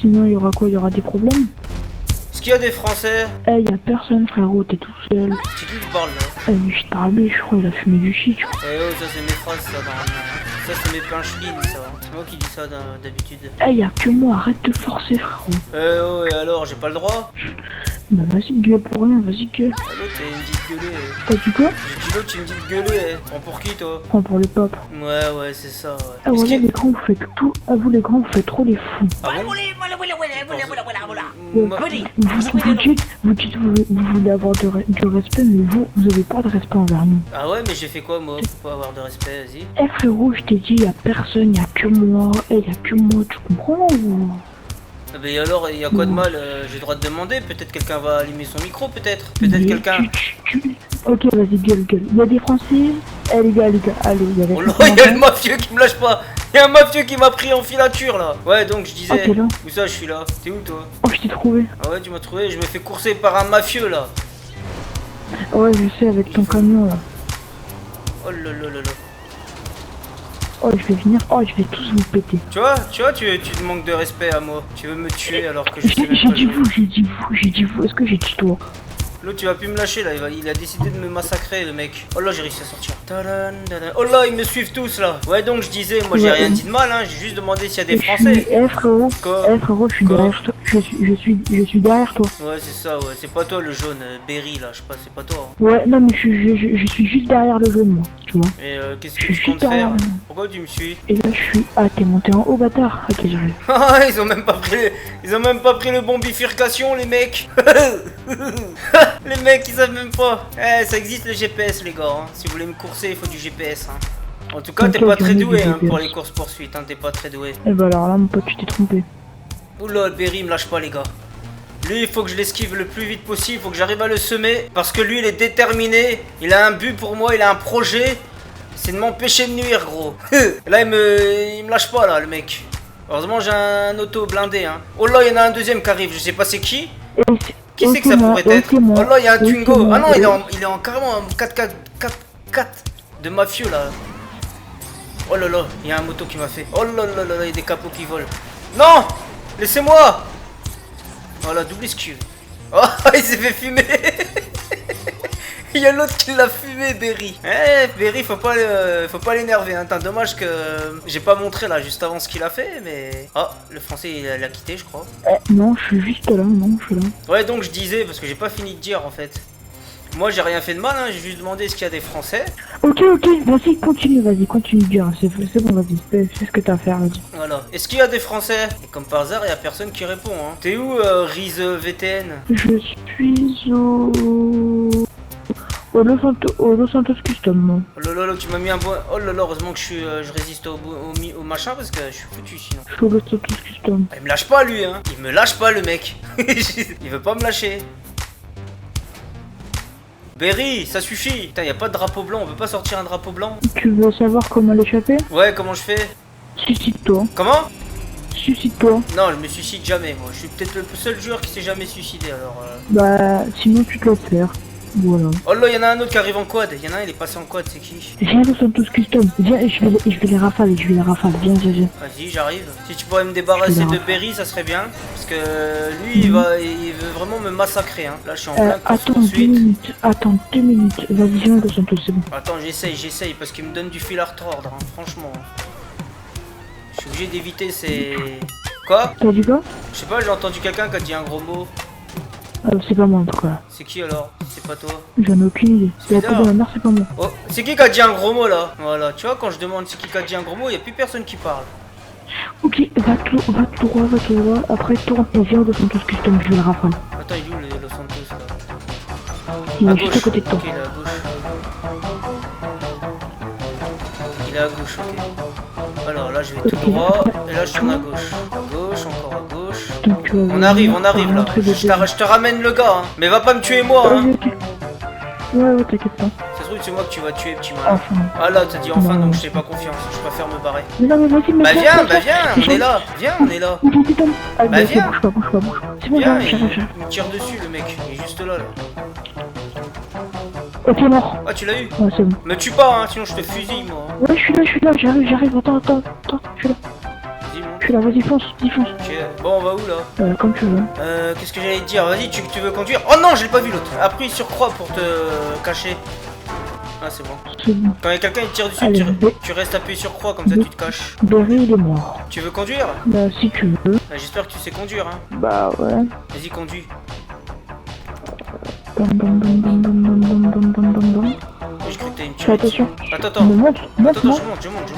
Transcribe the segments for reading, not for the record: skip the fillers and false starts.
Sinon, il y aura quoi? Il y aura des problèmes? Est-ce qu'il y a des Français? Eh, y a personne, frérot, t'es tout seul. C'est qui parle là? Eh, mais je t'arrête, je crois, il a fumé du shit, je crois. Eh oh, ça c'est mes phrases ça normalement. Ça c'est mes punchlines ça. C'est moi qui dis ça d'habitude. Eh, y a que moi, arrête de forcer, frérot. Eh oh, et alors, j'ai pas le droit? Bah, vas-y, gueule pour rien, vas-y, gueule. Ah l'autre, t'es une petite gueulée. T'as dit quoi? J'ai dit l'autre, tu me dis de gueuler. Prends pour qui toi? Prends pour les papes. Ouais, c'est ça, ouais. Ah, voilà, les grands, vous faites tout. Ah, vous, les grands, vous faites trop les fous. Ah bon? Vous dites, vous voulez avoir du respect, mais vous avez pas de respect envers nous. Ah ouais, mais j'ai fait quoi moi pour pas avoir de respect, vas-y? Eh, frérot, je t'ai dit, y a personne, y a que moi. Eh, y a que moi, tu comprends ou... Ah bah alors, il y a quoi de mal? J'ai le droit de demander, peut-être quelqu'un va allumer son micro, peut-être quelqu'un... Ok, vas-y, gueule. Il y a des Français? Eh, les gars, allez, il y a des Oh là, il y a le mafieux qui me lâche pas. Il y a un mafieux qui m'a pris en filature là. Ouais, donc je disais... Ah, t'es là? Où ça, je suis là? T'es où toi? Oh, je t'ai trouvé. Ah ouais, tu m'as trouvé, je me fais courser par un mafieux là. Ouais, je sais, avec ton camion là. Oh là là là là. Oh, je vais venir. Oh, je vais tous vous péter. Tu vois, tu manques de respect à moi. Tu veux me tuer alors que je sais même pas J'ai dit jouer. j'ai dit vous. Est-ce que j'ai dit toi? L'autre, tu vas plus me lâcher là, il a décidé de me massacrer le mec. Oh là, j'ai réussi à sortir. Tadam, tadam. Oh là, ils me suivent tous là. Ouais, donc je disais, moi j'ai rien dit de mal, hein, j'ai juste demandé s'il y a des Français. Eh frérot, Quoi? frérot, je suis derrière toi. Je suis derrière toi. Ouais, c'est ça, ouais, c'est pas toi le jaune, Berry là, je sais pas, c'est pas toi. Hein. Ouais, non, mais je suis juste derrière le jaune, moi, tu vois. Et qu'est-ce que tu comptes faire? Pourquoi tu me suis? Et là, je suis. Ah, t'es monté en haut, bâtard. Ok, j'arrive. Ah, ils ont même pas pris le bon bifurcation, les mecs. Les mecs, ils savent même pas. Eh, ça existe le GPS, les gars. Hein. Si vous voulez me courser, il faut du GPS. Hein. En tout cas, t'es pas très doué hein, pour les courses poursuites. Hein, t'es pas très doué. Eh bah alors là, mon pote, tu t'es trompé. Oula, le Berry, il me lâche pas, les gars. Lui, il faut que je l'esquive le plus vite possible. Il faut que j'arrive à le semer. Parce que lui, il est déterminé. Il a un but pour moi. Il a un projet. C'est de m'empêcher de nuire, gros. Là, il me lâche pas, là, le mec. Heureusement, j'ai un auto blindé. Hein. Oh là, il y en a un deuxième qui arrive. Je sais pas c'est qui. Qui c'est que ça pourrait être? Oh là, il y a un Twingo. Ah non, il est en carrément en 4x4 de mafieux, là. Oh là là, il y a un moto qui m'a fait. Oh là là là, il y a des capots qui volent. Non! Laissez-moi! Oh la double esquive. Oh, il s'est fait fumer. Il y a l'autre qui l'a fumé, Berry. Eh, Berry, faut pas l'énerver. Hein. Dommage que j'ai pas montré là juste avant ce qu'il a fait, mais... Oh, le français, il a quitté, je crois. Non, je suis juste là, non, je suis là. Ouais, donc je disais, parce que j'ai pas fini de dire en fait. Moi, j'ai rien fait de mal, hein. J'ai juste demandé est-ce qu'il y a des Français. Ok, vas-y, continue de dire. C'est bon, vas-y, fais ce que t'as à faire, vas-y. Voilà. Est-ce qu'il y a des Français? Et comme par hasard, il y a personne qui répond, hein. T'es où, Riz VTN? Je suis Au Los Santos Custom. Oh là là, tu m'as mis un bon... Oh là là, heureusement que je résiste au machin parce que je suis foutu sinon. Je suis au Los Santos Custom. Ah, il me lâche pas lui, hein. Il me lâche pas le mec. Il veut pas me lâcher. Berry, ça suffit. Putain, y a pas de drapeau blanc, on peut pas sortir un drapeau blanc. Tu veux savoir comment l'échapper? Ouais, comment je fais? Suicide-toi. Comment? Suicide-toi. Non, je me suicide jamais, moi. Je suis peut-être le seul joueur qui s'est jamais suicidé, alors... Bah, sinon tu te laisses faire. Voilà. Oh là, y en a un autre qui arrive en quad. Y en a un, il est passé en quad, c'est qui? Viens Los Santos Custom. Viens, je vais les rafales, Viens. Vas-y, j'arrive. Si tu pourrais me débarrasser de Berry, ça serait bien. Parce que lui, il veut vraiment me massacrer, hein. Là, je suis en plein attends 2 minutes. Vas-y, viens Los Santos, c'est bon. Attends, j'essaye, parce qu'il me donne du fil à retordre, hein, franchement. Je suis obligé d'éviter ces... Quoi? T'as dit quoi? Je sais pas, j'ai entendu quelqu'un qui a dit un gros mot. C'est pas moi en tout cas. C'est qui alors? C'est pas toi? J'en ai aucune idée. C'est la tête de ma mère, c'est pas moi. Oh, c'est qui a dit un gros mot là? Voilà, tu vois, quand je demande c'est qui a dit un gros mot, y a plus personne qui parle. Ok, va tout droit. Après, tourne et viens au Los Santos Custom, je vais le rafale. Attends, il est où le Los Santos là? Il À est juste à côté de toi. Ok, il est à gauche. Il est à gauche, ok. Alors là, je vais tout droit, et là je tourne à gauche. À gauche, encore à gauche. Donc, On arrive là. Je te ramène le gars, hein. Mais va pas me tuer moi, hein. Ouais, t'inquiète pas. Ça se trouve, c'est moi que tu vas tuer, petit malin. Enfin. Ah là, t'as dit enfin, Non. donc je t'ai pas confiance. Je préfère me barrer. Mais non, mais vas-y, Bah viens, on est là. Viens, on est là. Bah viens. Bouge pas. C'est bon, Viens, j'arrive. il me tire dessus, le mec. Il est juste là. Ok, mort. Ah, tu l'as eu? Ouais, c'est bon. Me tue pas, hein, sinon je te fusille, moi. Ouais, je suis là, j'arrive. Attends, je suis là. Vas-y, monte. Je suis là, vas-y, fonce. Ok, bon, on va où là? Comme tu veux. Qu'est-ce que j'allais te dire? Vas-y, tu veux conduire? Oh non, j'ai pas vu l'autre. Appuie sur croix pour te cacher. Ah, c'est bon. C'est bon. Quand il y a quelqu'un qui tire dessus, Allez, tu restes appuyé sur croix, comme ça tu te caches. Berry, il est mort. Tu veux conduire? Bah, si tu veux. Bah, j'espère que tu sais conduire, hein. Bah, ouais. Vas-y, conduis. Bam. J'ai cru que t'allais me Fais tuer. attention. Attends. Mais monte. Attends, je monte.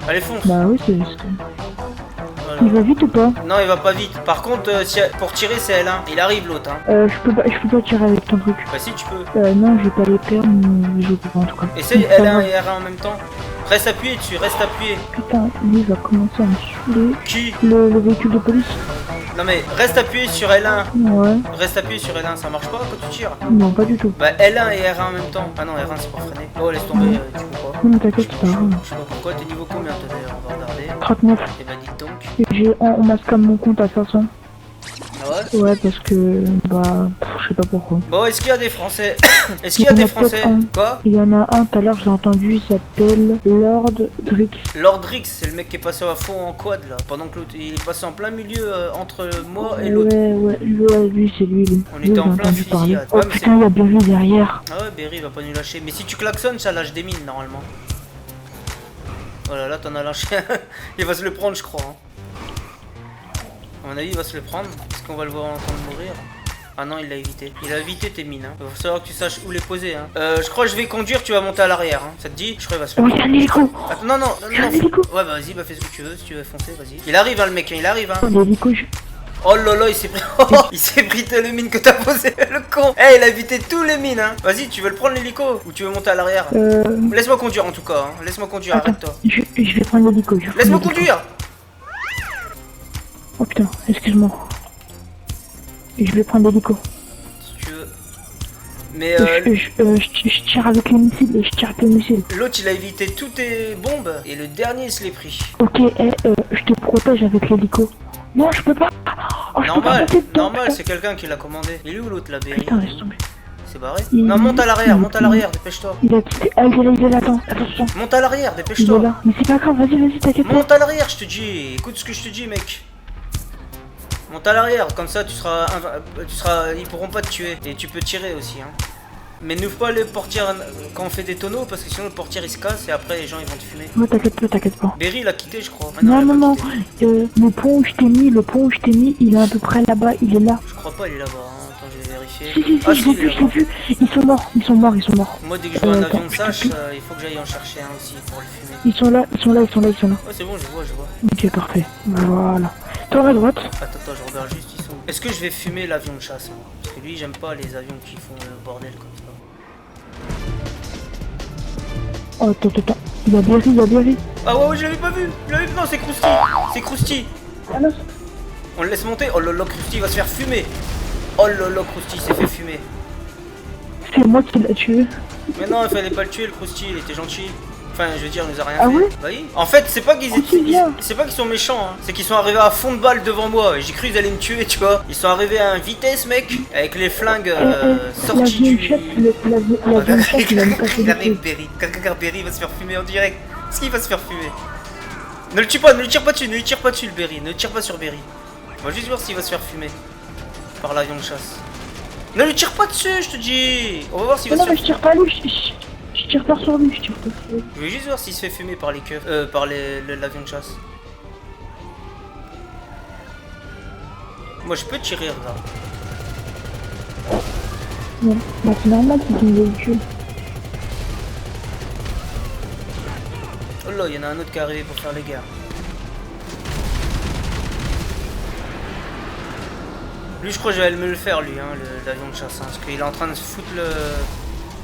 Allez, fonce. Bah oui, Voilà. Il va vite ou pas? Non, il va pas vite. Par contre, pour tirer, c'est L1. Il arrive l'autre, hein. Je peux pas tirer avec ton truc. Bah si, tu peux. Non, j'ai pas les permes, je peux pas en tout cas. Essaye Donc, ça L1 va. et R1 en même temps. Reste appuyé dessus, reste appuyé. Putain, lui il va commencer à me saouler. Qui? Le véhicule de police? Non mais reste appuyé sur L1. Ouais. Reste appuyé sur L1, ça marche pas quand tu tires? Non, pas du tout. Bah L1 et R1 en même temps. Ah non, R1 c'est pour freiner. Oh, laisse tomber, tu peux pas. Non, mais t'inquiète, c'est pas grave. Je sais pas pourquoi, t'es niveau combien toi d'ailleurs? On va regarder. 39. Et bah dites donc. Et on m'a scam mon compte à 500. Ah ouais? Ouais, parce que, je sais pas pourquoi. Bon, est-ce qu'il y a des Français? Est-ce qu'il y a des Français? Quoi? Il y en a un, tout à l'heure, j'ai entendu, il s'appelle Lord Drix. Lord Rix, c'est le mec qui est passé à fond en quad là. Pendant que l'autre, il est passé en plein milieu entre moi et l'autre. Ouais, lui, c'est lui. On Lui, était j'ai en plein entendu parler. fusillade. Oh Ouais, mais putain, il y a Berry derrière. Ah ouais, Berry va pas nous lâcher. Mais si tu klaxonnes, ça lâche des mines normalement. Voilà, là t'en as lâché. Il va se le prendre, je crois. Hein. À mon avis, il va se le prendre. Est-ce qu'on va le voir en train de mourir? Ah non, il l'a évité. Il a évité tes mines. Hein. Il faut savoir que tu saches où les poser. Hein. Je crois que je vais conduire, tu vas monter à l'arrière. Hein. Ça te dit? Je crois qu'il va se Oh, faire. il y a un hélico. Attends, non. un hélico. Ouais, bah vas-y, bah fais ce que tu veux. Si tu veux foncer, vas-y. Il arrive, hein, le mec. Il arrive. Hein. Oh, l'hélico, Oh là là, il s'est pris. Il s'est pris le mine que t'as posé, le con. Eh, il a évité tous les mines. Hein. Vas-y, tu veux le prendre l'hélico? Ou tu veux monter à l'arrière? Laisse-moi conduire en tout cas. Hein. Laisse-moi conduire, arrête-toi. Je vais prendre l'hélico. Laisse-moi conduire. Oh putain, excuse-moi. Je vais prendre l'hélico. Si tu veux. Mais je tire avec les missiles et je tire avec les missiles. l'autre il a évité toutes tes bombes et le dernier il se l'est pris. Ok, je te protège avec l'hélico. Non, je peux pas. Oh, je peux pas Normal, passer dedans, normal, putain. c'est quelqu'un qui l'a commandé. Il est où l'autre là, Berry? Putain, laisse tomber. C'est barré? Il- Non, monte à l'arrière, dépêche-toi. Il a quitté. Ah, il est là, attends, attention. Monte à l'arrière, Il est dépêche-toi. là. Mais c'est pas grave, vas-y, t'inquiète pas. Monte à l'arrière, je te dis. Écoute ce que je te dis, mec. Monte à l'arrière, comme ça ils pourront pas te tuer. Et tu peux tirer aussi, hein. Mais n'ouvre pas le portier quand on fait des tonneaux parce que sinon le portier il se casse et après les gens ils vont te fumer. Ouais, t'inquiète pas. Berry il a quitté, je crois. Ah Non, il a pas quitté. le pont où je t'ai mis, il est à peu près là-bas, il est là. Je crois pas, il est là-bas. Hein. Attends, je vais vérifier. Si, Ah, je l'ai vu, il est là-bas. Ils sont morts. Moi, dès que je vois un avion de attends, Sache, il faut que j'aille en chercher un aussi pour le fumer. Ils sont là. Oh, c'est bon, je vois. Ok, parfait. Voilà. Tourne à droite. Attends, je regarde juste, ils sont où. Est-ce que je vais fumer l'avion de chasse, moi? Parce que lui, j'aime pas les avions qui font le bordel comme ça. Oh, attends. Il y a Berry. Ah ouais, je l'avais pas vu. Non, c'est Krusty. C'est Krusty. Ah non, On le laisse monter. Oh lolo, Krusty va se faire fumer. Oh lolo, Krusty s'est fait fumer. c'est moi qui l'ai tué. Mais non, il fallait pas le tuer, le Krusty, il était gentil. Enfin, je veux dire, il nous a rien Ah fait. ouais Bah oui. En fait, c'est pas qu'ils Oh, c'est bien. c'est pas qu'ils sont méchants, hein. C'est qu'ils sont arrivés à fond de balle devant moi. Et j'ai cru qu'ils allaient me tuer, tu vois. Ils sont arrivés à une vitesse, mec, avec les flingues sortis du. L'avion de chasse, il a même pas fait de Regardez feu. Berry. Berry va se faire fumer en direct. Est-ce qu'il va se faire fumer? Ne le tue pas, ne lui tire pas dessus, le Berry. Ne tire pas sur Berry. On va juste voir s'il va se faire fumer par l'avion de chasse. Ne lui tire pas dessus, je te dis. On va voir s'il va Non, se mais faire. je tire pas à lui, je tire pas sur lui, je tire pas sur lui. Je vais juste voir s'il se fait fumer par les keufs, par l'avion de chasse. Moi je peux tirer, regarde. Non, bah c'est normal, c'est ton véhicule. Oh là, il y en a un autre qui est arrivé pour faire les guerres. Lui je crois que j'allais me le faire lui, hein, l'avion de chasse, hein, parce qu'il est en train de se foutre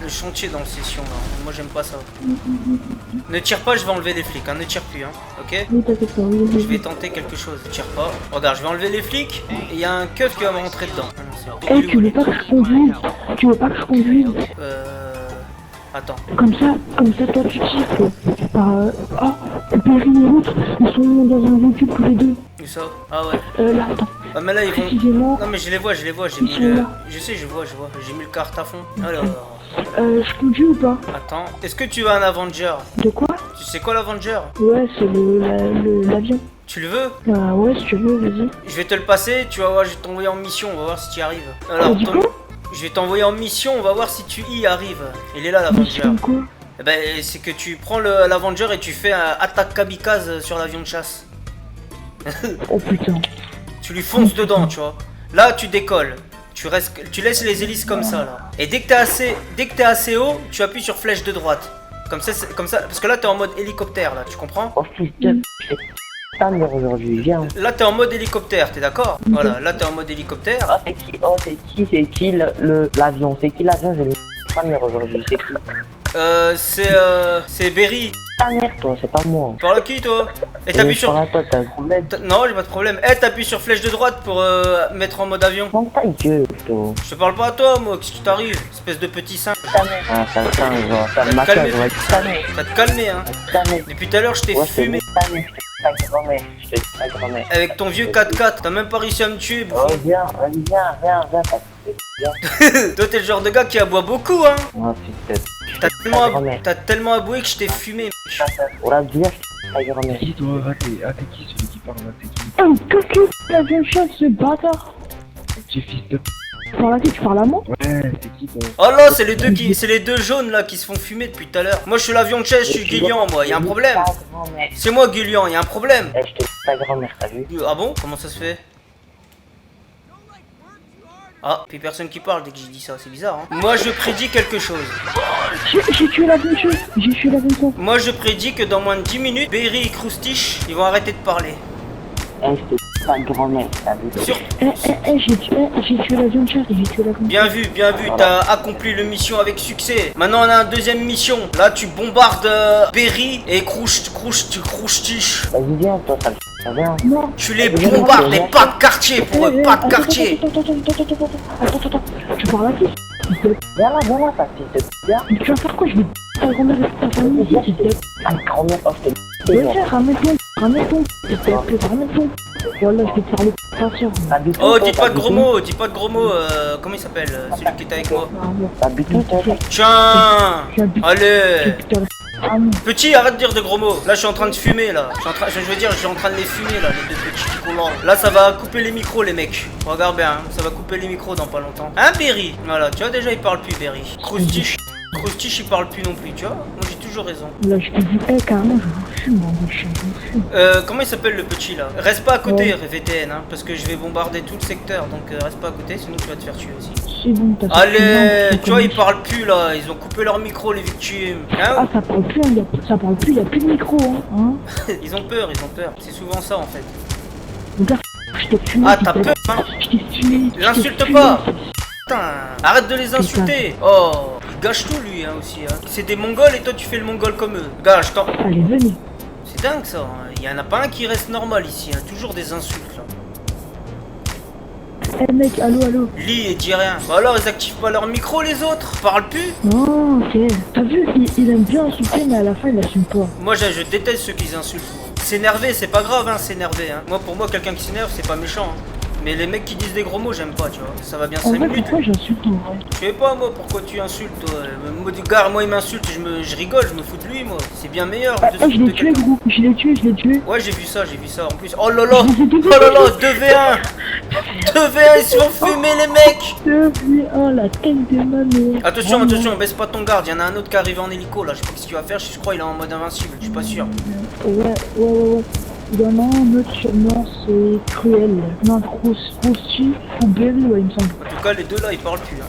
le chantier dans le session là. Moi j'aime pas ça. Ne tire pas, je vais enlever les flics, hein. Ne tire plus, hein. Ok? Oui, t'inquiète pas, oui. Je vais tenter quelque chose, ne tire pas. Regarde, je vais enlever les flics et il y a un keuf qui va me rentrer dedans. Ah non, c'est Eh, tu veux pas que je conduise? Tu veux pas que je conduise? Attends. Comme ça, toi tu tires. Oh, Berry et l'autre, ils sont dans un véhicule tous les deux. Où ça? Ah ouais. Là, attends. Ah mais là ils vont. Précisément. Non mais je les vois, j'ai Ils mis sont le. là. Je sais, je vois. J'ai mis le kart à fond. Alors. Je conduis ou pas? Attends. Est-ce que tu veux un Avenger? De quoi? Tu sais quoi l'Avenger? Ouais, c'est l'avion. Tu le veux? Ouais, si tu veux, vas-y. Je vais te le passer, tu vas voir, je vais t'envoyer en mission, on va voir si tu y arrives. T'as Alors, dit quoi? je vais t'envoyer en mission, on va voir si tu y arrives. Il est là Mais l'Avenger. c'est comme quoi? Eh ben, c'est que tu prends l'Avenger et tu fais un attaque kamikaze sur l'avion de chasse. Oh putain. Tu lui fonces dedans, tu vois. Là, tu décolles. Tu laisses les hélices comme ça, là. Et dès que t'es assez haut, tu appuies sur flèche de droite. Comme ça, parce que là, t'es en mode hélicoptère, là, tu comprends? Oh putain, c'est ta mère aujourd'hui, viens. Là, t'es en mode hélicoptère, t'es d'accord? Voilà, là, t'es en mode hélicoptère. Oh, c'est qui l'avion? C'est qui l'avion? Je vais ta mère aujourd'hui, c'est qui? C'est Berry. Ta mère, toi, c'est pas moi. Parle à qui, toi? Et t'appuies sur... Toi, t'as un problème. Non, j'ai pas de problème. Eh, t'appuies sur flèche de droite pour mettre en mode avion. Prends ta gueule, toi. Je te parle pas à toi, moi, qu'est-ce qui t'arrive? Espèce de petit singe. Ta mère. Ah, ça genre, ça te me calmer. ouais, ta mère. Va te calmer, hein. Ta mère. Depuis tout à l'heure, je t'ai Ouais, c'est fumé. ta mère, je te grand-mère. Je te ta grand-mère. Avec ton vieux 4x4, t'as même pas réussi à me tuer, Oh, bouffon. viens, viens, Toi, t'es le genre de gars qui aboie beaucoup, hein. Oh putain. T'as tellement aboué que je t'ai fumé, mec. On a bien ta grand-mère. Qui toi, t'es qui celui qui parle là? T'es qui? Oh, que l'avion de chasse, ce bâtard. Petit fils de... Tu parles à qui? Tu parles à moi? Ouais, c'est qui toi? Oh là, c'est les deux jaunes là qui se font fumer depuis tout à l'heure. Moi, je suis l'avion de chasse, je suis Guillian, moi. Y a un problème. C'est moi, Guillian, y a un problème. Eh, je te ta grand-mère, t'as vu? Ah bon? Comment ça se fait? Ah, puis personne qui parle dès que j'ai dit ça, c'est bizarre, hein. Moi, je prédis quelque chose. J'ai tué l'avion de chasse. J'ai tué l'avion de chasse. Moi, je prédis que dans moins de 10 minutes, Berry et Krustich, ils vont arrêter de parler. Eh, je te ta grand-mère, t'as vu? Sur... J'ai tué l'avion de chasse. J'ai tué l'avion de chasse. Bien vu, t'as accompli le mission avec succès. Maintenant, on a une deuxième mission. Là, tu bombardes Berry et Krustich. Vas-y, viens, toi, ça vient. Non. Tu les bombardes, mais pas de quartier pour eux, pas de quartier. Attends. Tu parles à qui? Viens là, ta fille de viens. Mais tu vas faire quoi? Je vais ta grand-mère et ta famille ici, s'il te plaît. Ta grand-mère, oh, je te Vas-y, ramène-toi, s'il te plaît, ramène-toi. Voilà, je vais te faire le patient. Oh, dis pas de gros mots, comment il s'appelle, celui qui était avec moi? T'habites où, toi? Tiens. Allez. Ah non. Petit, arrête de dire de gros mots. Là, je suis en train de fumer, là. Je suis en train de les fumer, là, les deux petits collants. Là, ça va couper les micros, les mecs. Regarde bien, hein, ça va couper les micros dans pas longtemps. Hein, Berry? Voilà, tu vois, déjà, il parle plus, Berry. Krustich, il parle plus non plus, tu vois. Moi, j'ai toujours raison. Là, je te dis, carrément, je vous fume, moi, je vous fume. Comment il s'appelle le petit, là? Reste pas à côté, VTN, hein, parce que je vais bombarder tout le secteur. Donc, reste pas à côté, sinon tu vas te faire tuer aussi. C'est bon, t'as fait Allez, une tu vois, ils parlent plus, là. Ils ont coupé leur micro, les victimes. Hein? Ah, ça parle plus, il y a plus de micro, hein. Ils ont peur. C'est souvent ça, en fait. Regarde, je t'ai fumé. Ah, t'as peur, hein? Je t'ai fumé. L'insulte pas. Putain, arrête de les insulter. Oh, gâche tout lui hein, aussi. Hein. C'est des mongols et toi tu fais le mongol comme eux. Gars, je t'en... Allez, venez. C'est dingue ça. Hein. Il y en a pas un qui reste normal ici. Hein. Toujours des insultes là. Eh mec, allô. Lis et dis rien. Bah alors ils activent pas leur micro les autres. Parle plus. Oh, ok. T'as vu, il aime bien insulter, mais à la fin, il assume pas. Moi je déteste ceux qui insultent. S'énerver c'est pas grave hein, s'énerver. Hein. Moi pour moi quelqu'un qui s'énerve c'est pas méchant. Hein. Mais les mecs qui disent des gros mots, j'aime pas, tu vois. Ça va bien 5 En vrai, minutes. pourquoi j'insulte en vrai? Je sais pas, moi, pourquoi tu insultes, toi. Moi, il m'insulte, je rigole, je me fous de lui, moi. C'est bien meilleur. Ah, je l'ai tué, gros. Je l'ai tué. Ouais, j'ai vu ça. En plus. Oh là là 2v1 2v1, ils se font fumer, les mecs. 2v1, la tête de ma mère. Attention, baisse pas ton garde. Y'en a un autre qui arrive en hélico, là. Je sais pas ce qu'il va faire. Je crois qu'il est en mode invincible. Je suis pas sûr. Ouais. Il y en a un autre sûrement, c'est Cruel. Non, Krusty ou Berry, ouais, il me semble. En tout cas, les deux là, ils parlent plus. Hein.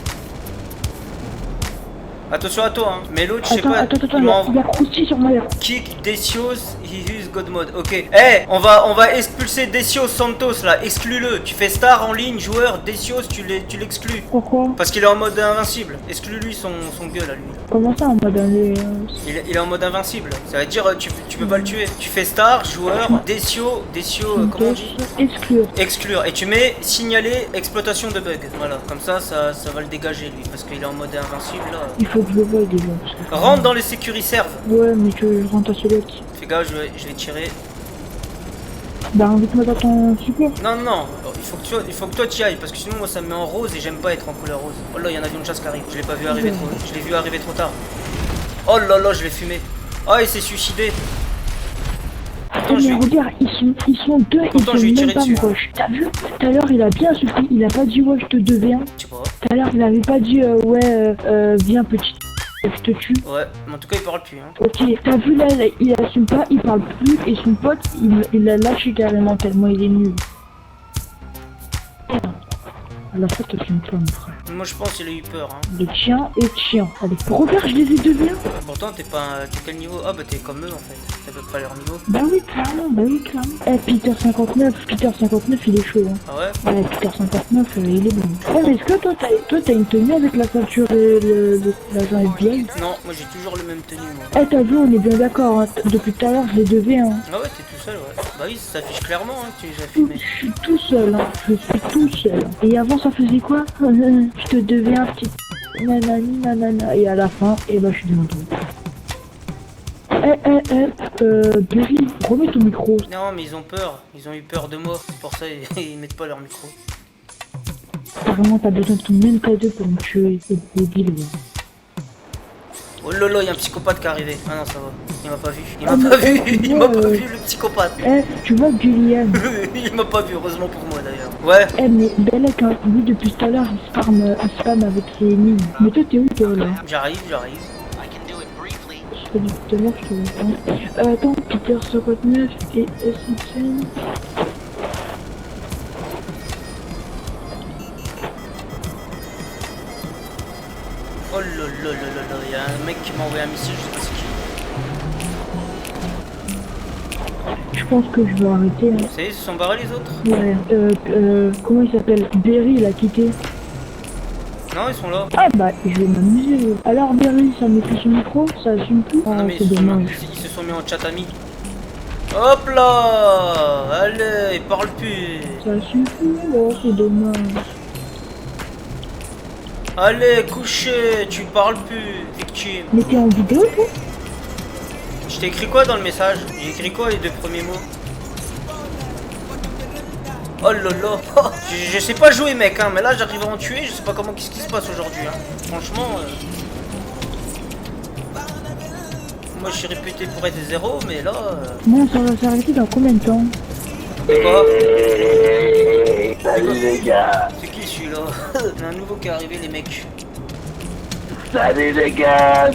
Attention à toi, hein. Mais l'autre, je sais pas. Attends, il y a Krusty sur moi. Kick Decios, he use God mode. Ok. Eh, on va expulser Decios Santos là. Exclus-le. Tu fais star en ligne, joueur. Decios, tu l'exclus. Pourquoi? Parce qu'il est en mode invincible. Exclus-lui son gueule à lui. Comment ça en mode il est en mode invincible. Ça veut dire tu peux pas le tuer. Tu fais star, joueur, Decio, comment on dit? Exclure. Et tu mets signaler exploitation de bug. Voilà. Comme ça va le dégager lui. Parce qu'il est en mode invincible là. Il faut que je le voie déjà. Rentre dans les sécuriserves. Ouais, mais que je rentre à celui-là. Fais gaffe, je vais tirer. Bah invite-moi dans ton support. Non, il faut que toi t'y ailles parce que sinon moi ça me met en rose et j'aime pas être en couleur rose. Oh là, il y a un avion de chasse qui arrive. Je l'ai pas vu arriver trop. Je l'ai vu arriver trop tard. Oh là là, je l'ai fumé. Oh, il s'est suicidé. Attends, mais regarde, ils sont deux, pourtant, ils je lui ai sont tiré même pas dessus. proches. T'as vu? Tout à l'heure, il a bien insulté, il a pas dit ouais, je te devais un. Tu vois? Tout à l'heure, il avait pas dit viens petit, je te tue. Ouais, mais en tout cas, il parle plus. Hein. Ok, t'as vu là, il assume pas, il parle plus et son pote, il l'a lâché carrément tellement il est nul. À la fois, t'assumes pas, mon frère. Moi, je pense qu'il a eu peur. Hein. Le chien et chien. Allez, regarde, je les ai devenus. Pourtant, t'es quel niveau? Ah, bah t'es comme eux en fait. T'as peut-être pas leur niveau. Bah oui, clairement. Eh, Peter 59, il est chaud. Hein. Ah ouais? Ouais, Peter 59, il est bon. Oh, mais est-ce que toi, t'as une tenue avec la ceinture et l'agent FBI? Non, moi j'ai toujours le même tenue, moi. Eh, t'as vu, on est bien d'accord. Hein. Depuis tout à l'heure, je les devais. Hein. Ah ouais, t'es tout seul, ouais. Bah oui, ça s'affiche clairement hein, que tu les as filmés. Je suis tout seul. Hein. Je suis tout seul. Et avant, ça faisait quoi? Je te devais un petit... Nanana. Et à la fin, bah, je suis devant toi. Berry, remets ton micro. Non, mais ils ont peur. Ils ont eu peur de moi. C'est pour ça ils mettent pas leur micro. Vraiment, t'as besoin de ton MK2 pour me tuer. C'est débile, ouais. Oh là là, il y a un psychopathe qui est arrivé. Ah non, ça va. Il m'a pas vu. Il m'a pas vu, le psychopathe. Eh, tu vois Julian? Il m'a pas vu, heureusement pour moi d'ailleurs. Ouais. Eh, mais Belek, hein, lui depuis tout à l'heure, il spam avec ses mines. Mais toi, t'es où, toi, là? J'arrive. Je te dis tout à l'heure, je te vois. Attends, Peter 59 et SXN. Oh là là, il y a un mec qui m'a envoyé un missile, je sais pas c'est qui. Je pense que je vais arrêter. Hein. Ça y est, ils se sont barrés les autres? Ouais, comment il s'appelle? Berry, il a quitté. Non, ils sont là. Ah bah, je vais m'amuser. Alors Berry, ça met plus son micro? Ça assume plus? Ah, Non mais c'est dommage. ils se sont mis en chat ami. Hop là! Allez, ils parlent plus. Ça assume plus? Oh, c'est dommage. Allez, coucher, tu parles plus, victime. Mais t'es en vidéo, toi? Je t'ai écrit quoi dans le message? J'ai écrit quoi les deux premiers mots? Oh là là. Je sais pas jouer mec hein, mais là j'arrive à en tuer, je sais pas qu'est-ce qui se passe aujourd'hui hein. Franchement moi je suis réputé pour être zéro mais là Moi ça va s'arrêter dans combien de temps? C'est quoi? Salut les gars. C'est qui celui-là? Il y a un nouveau qui est arrivé les mecs. Salut les gars.